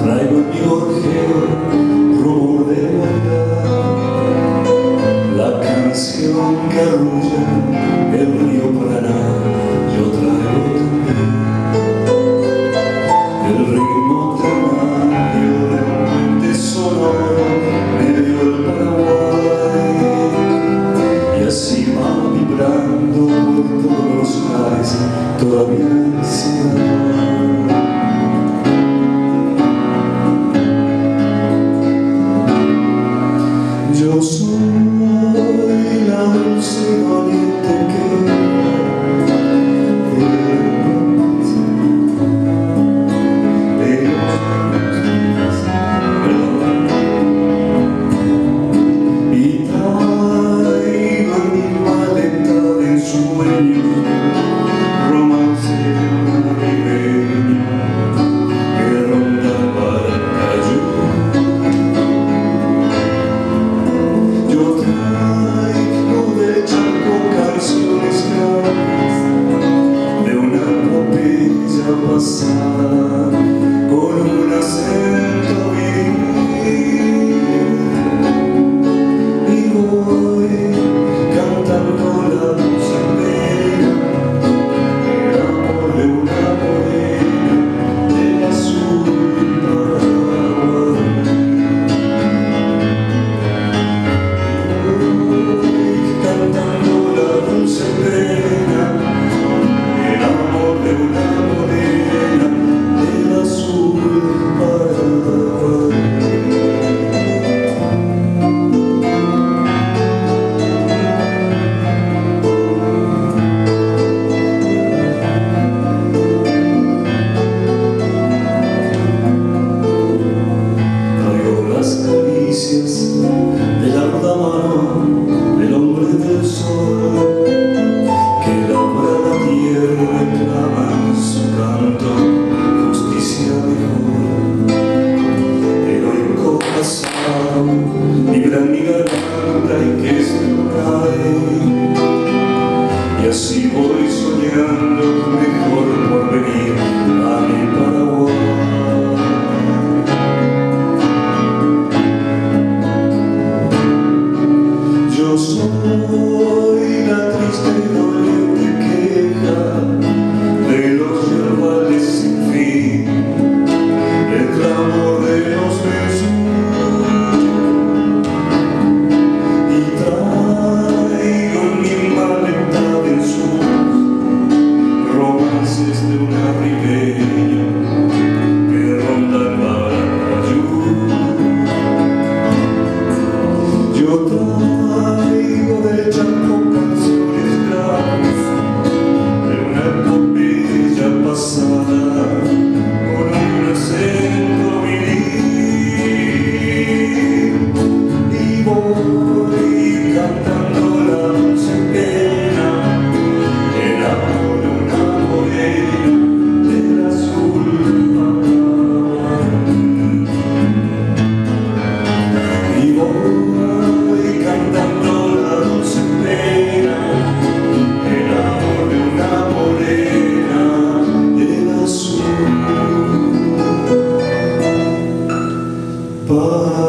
Traigo en mi orgel rumor de maldad, la canción que arrulla el río Paraná. Yo traigo también el ritmo ternario de un puente sonoro medio del Paraguay, y así va vibrando por todos los lares todavía ansiedad. Yo soy la dulce y valiente queja de los y traigo en mi maleta de sueños romance de una ribeña que ronda Paracayú. Pasada con un acento viril, y voy cantando la dulce pena, el amor de una morena del azul Paraguay. Voy cantando la dulce pena, el amor de una morena del azul Paraguay. Traigo las caricias de la ruda mano del hombre del sol, que labra la tierra y clama en su canto justicia mejor. Heroico pasado vibra en mi garganta y que se cae, y así voy soñando tu mejor porvenir a mi Paraguay. Yo soy la triste y doliente queja de los yerbales sin fin, el clamor de los besos, y traigo en mi maleta del sur romances de una ribeña que ronda el Paracayú. Yo traigo del Chaco canciones graves de una epopeya pasada con un acento viril, y voy cantando la dulce pena, el amor de una morena del azul Paraguay. Y voy cantando la dulce pena, el amor de una morena del azul Paraguay.